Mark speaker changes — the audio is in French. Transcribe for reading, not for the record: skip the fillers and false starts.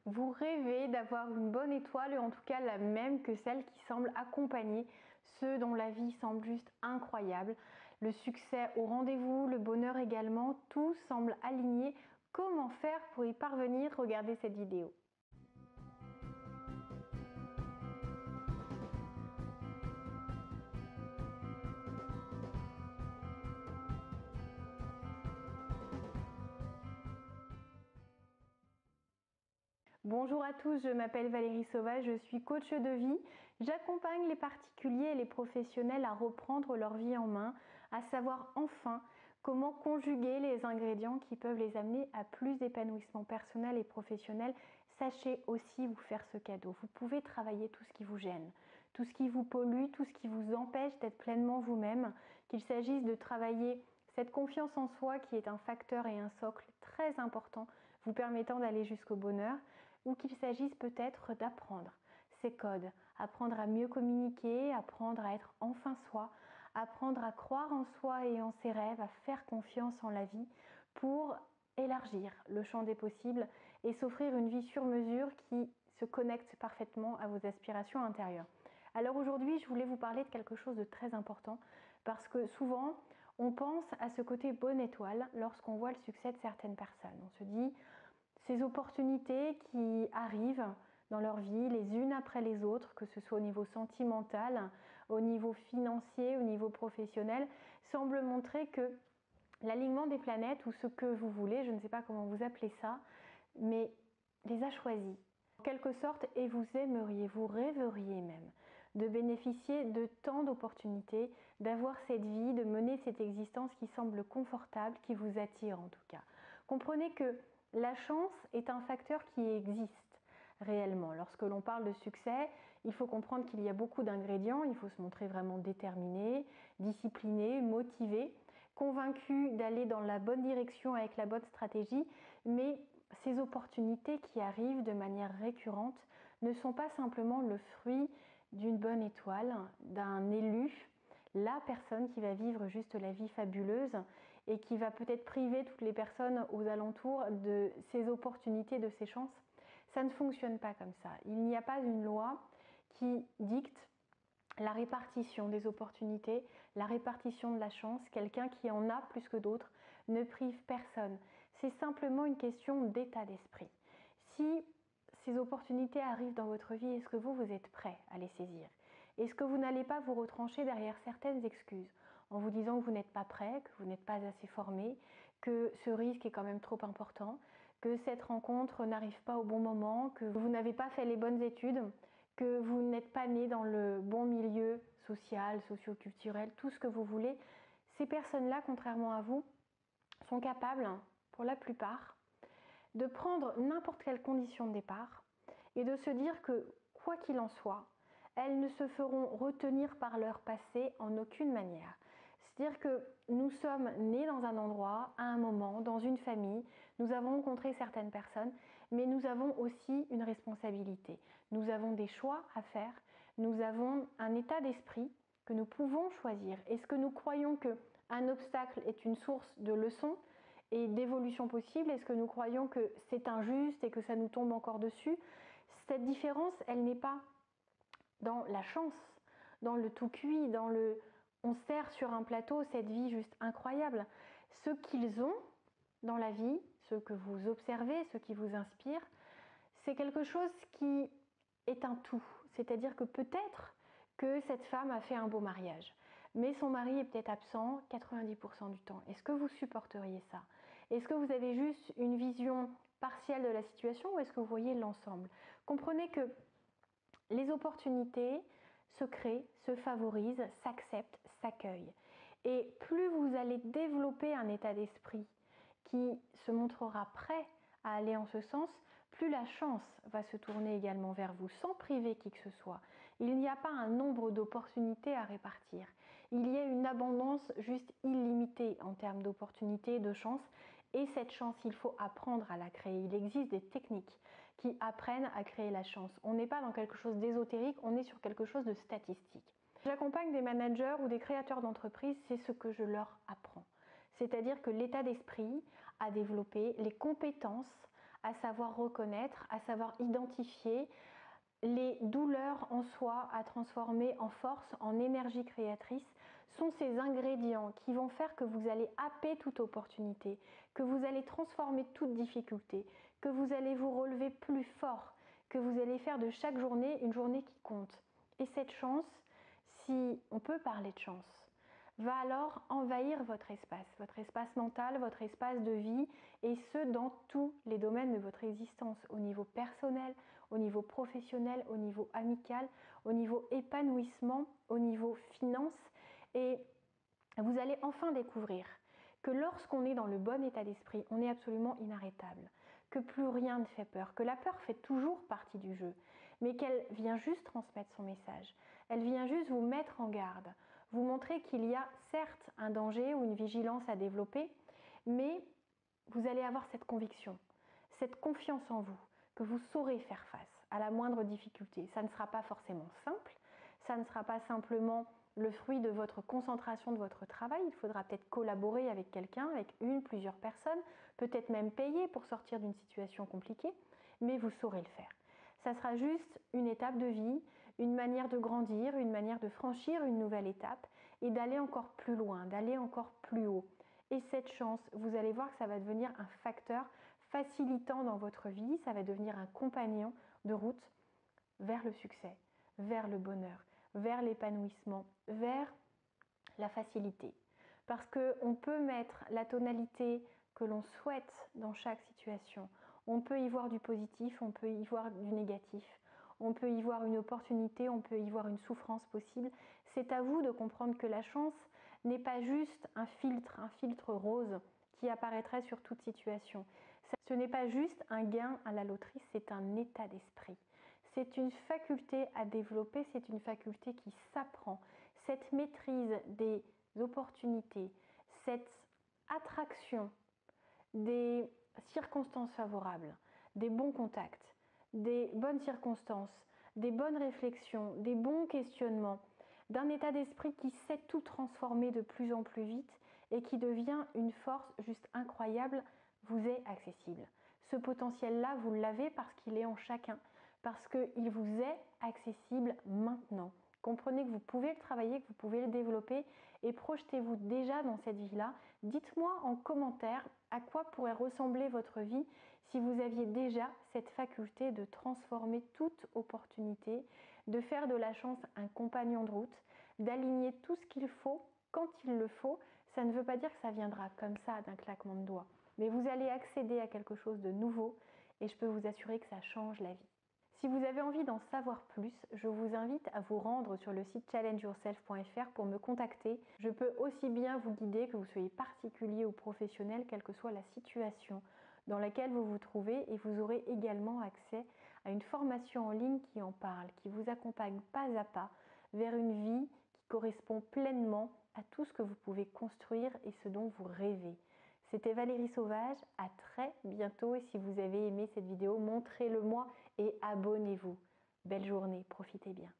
Speaker 1: Vous rêvez d'avoir une bonne étoile, et en tout cas la même que celle qui semble accompagner ceux dont la vie semble juste incroyable. Le succès au rendez-vous, le bonheur également, tout semble aligné. Comment faire pour y parvenir? Regardez cette vidéo. Bonjour à tous, je m'appelle Valérie Sauvage, je suis coach de vie. J'accompagne les particuliers et les professionnels à reprendre leur vie en main, à savoir enfin comment conjuguer les ingrédients qui peuvent les amener à plus d'épanouissement personnel et professionnel. Sachez aussi vous faire ce cadeau. Vous pouvez travailler tout ce qui vous gêne, tout ce qui vous pollue, tout ce qui vous empêche d'être pleinement vous-même, qu'il s'agisse de travailler cette confiance en soi qui est un facteur et un socle très important vous permettant d'aller jusqu'au bonheur, ou qu'il s'agisse peut-être d'apprendre ces codes, apprendre à mieux communiquer, apprendre à être enfin soi, apprendre à croire en soi et en ses rêves, à faire confiance en la vie pour élargir le champ des possibles et s'offrir une vie sur mesure qui se connecte parfaitement à vos aspirations intérieures. Alors aujourd'hui, je voulais vous parler de quelque chose de très important parce que souvent, on pense à ce côté bonne étoile lorsqu'on voit le succès de certaines personnes. On se dit, ces opportunités qui arrivent dans leur vie les unes après les autres, que ce soit au niveau sentimental, au niveau financier, au niveau professionnel, semblent montrer que l'alignement des planètes, ou ce que vous voulez, je ne sais pas comment vous appelez ça, mais les a choisis en quelque sorte, et vous aimeriez, vous rêveriez même de bénéficier de tant d'opportunités, d'avoir cette vie, de mener cette existence qui semble confortable, qui vous attire en tout cas. Comprenez que la chance est un facteur qui existe réellement. Lorsque l'on parle de succès, il faut comprendre qu'il y a beaucoup d'ingrédients, il faut se montrer vraiment déterminé, discipliné, motivé, convaincu d'aller dans la bonne direction avec la bonne stratégie, mais ces opportunités qui arrivent de manière récurrente ne sont pas simplement le fruit d'une bonne étoile, d'un élu, la personne qui va vivre juste la vie fabuleuse et qui va peut-être priver toutes les personnes aux alentours de ces opportunités, de ces chances. Ça ne fonctionne pas comme ça. Il n'y a pas une loi qui dicte la répartition des opportunités, la répartition de la chance. Quelqu'un qui en a plus que d'autres ne prive personne. C'est simplement une question d'état d'esprit. Si ces opportunités arrivent dans votre vie, est-ce que vous êtes prêt à les saisir? Est-ce que vous n'allez pas vous retrancher derrière certaines excuses en vous disant que vous n'êtes pas prêt, que vous n'êtes pas assez formé, que ce risque est quand même trop important, que cette rencontre n'arrive pas au bon moment, que vous n'avez pas fait les bonnes études, que vous n'êtes pas né dans le bon milieu social, socio-culturel, tout ce que vous voulez. Ces personnes-là, contrairement à vous, sont capables, pour la plupart, de prendre n'importe quelle condition de départ et de se dire que, quoi qu'il en soit, elles ne se feront retenir par leur passé en aucune manière. C'est-à-dire que nous sommes nés dans un endroit, à un moment, dans une famille, nous avons rencontré certaines personnes, mais nous avons aussi une responsabilité. Nous avons des choix à faire, nous avons un état d'esprit que nous pouvons choisir. Est-ce que nous croyons qu'un obstacle est une source de leçons et d'évolution possible? Est-ce que nous croyons que c'est injuste et que ça nous tombe encore dessus? Cette différence, elle n'est pas dans la chance, dans le tout cuit, dans le on sert sur un plateau cette vie juste incroyable. Ce qu'ils ont dans la vie, ce que vous observez, ce qui vous inspire, c'est quelque chose qui est un tout. C'est-à-dire que peut-être que cette femme a fait un beau mariage, mais son mari est peut-être absent 90% du temps. Est-ce que vous supporteriez ça? Est-ce que vous avez juste une vision partielle de la situation ou est-ce que vous voyez l'ensemble? Comprenez que les opportunités se créent, se favorisent, s'acceptent, s'accueillent. Et plus vous allez développer un état d'esprit qui se montrera prêt à aller en ce sens, plus la chance va se tourner également vers vous, sans priver qui que ce soit. Il n'y a pas un nombre d'opportunités à répartir. Il y a une abondance juste illimitée en termes d'opportunités et de chances. Et cette chance, il faut apprendre à la créer. Il existe des techniques qui apprennent à créer la chance. On n'est pas dans quelque chose d'ésotérique, on est sur quelque chose de statistique. J'accompagne des managers ou des créateurs d'entreprises, c'est ce que je leur apprends. C'est-à-dire que l'état d'esprit à développer, les compétences à savoir reconnaître, à savoir identifier les douleurs en soi à transformer en force, en énergie créatrice, sont ces ingrédients qui vont faire que vous allez happer toute opportunité, que vous allez transformer toute difficulté, que vous allez vous relever plus fort, que vous allez faire de chaque journée une journée qui compte. Et cette chance, si on peut parler de chance, va alors envahir votre espace mental, votre espace de vie, et ce dans tous les domaines de votre existence, au niveau personnel, au niveau professionnel, au niveau amical, au niveau épanouissement, au niveau finance. Et vous allez enfin découvrir que lorsqu'on est dans le bon état d'esprit, on est absolument inarrêtable, que plus rien ne fait peur, que la peur fait toujours partie du jeu, mais qu'elle vient juste transmettre son message. Elle vient juste vous mettre en garde, vous montrer qu'il y a certes un danger ou une vigilance à développer, mais vous allez avoir cette conviction, cette confiance en vous, que vous saurez faire face à la moindre difficulté. Ça ne sera pas forcément simple, ça ne sera pas simplement le fruit de votre concentration, de votre travail. Il faudra peut-être collaborer avec quelqu'un, avec une, plusieurs personnes, peut-être même payer pour sortir d'une situation compliquée, mais vous saurez le faire. Ça sera juste une étape de vie, une manière de grandir, une manière de franchir une nouvelle étape et d'aller encore plus loin, d'aller encore plus haut. Et cette chance, vous allez voir que ça va devenir un facteur facilitant dans votre vie, ça va devenir un compagnon de route vers le succès, vers le bonheur, vers l'épanouissement, vers la facilité. Parce qu'on peut mettre la tonalité que l'on souhaite dans chaque situation. On peut y voir du positif, on peut y voir du négatif. On peut y voir une opportunité, on peut y voir une souffrance possible. C'est à vous de comprendre que la chance n'est pas juste un filtre rose qui apparaîtrait sur toute situation. Ce n'est pas juste un gain à la loterie, c'est un état d'esprit. C'est une faculté à développer, c'est une faculté qui s'apprend. Cette maîtrise des opportunités, cette attraction des circonstances favorables, des bons contacts, des bonnes circonstances, des bonnes réflexions, des bons questionnements, d'un état d'esprit qui sait tout transformer de plus en plus vite et qui devient une force juste incroyable, vous est accessible. Ce potentiel-là, vous l'avez parce qu'il est en chacun, parce qu'il vous est accessible maintenant. Comprenez que vous pouvez le travailler, que vous pouvez le développer et projetez-vous déjà dans cette vie-là. Dites-moi en commentaire à quoi pourrait ressembler votre vie si vous aviez déjà cette faculté de transformer toute opportunité, de faire de la chance un compagnon de route, d'aligner tout ce qu'il faut quand il le faut. Ça ne veut pas dire que ça viendra comme ça d'un claquement de doigts, mais vous allez accéder à quelque chose de nouveau et je peux vous assurer que ça change la vie. Si vous avez envie d'en savoir plus, je vous invite à vous rendre sur le site challengeyourself.fr pour me contacter. Je peux aussi bien vous guider, que vous soyez particulier ou professionnel, quelle que soit la situation dans laquelle vous vous trouvez, et vous aurez également accès à une formation en ligne qui en parle, qui vous accompagne pas à pas vers une vie qui correspond pleinement à tout ce que vous pouvez construire et ce dont vous rêvez. C'était Valérie Sauvage, à très bientôt et si vous avez aimé cette vidéo, montrez-le moi et abonnez-vous. Belle journée, profitez bien.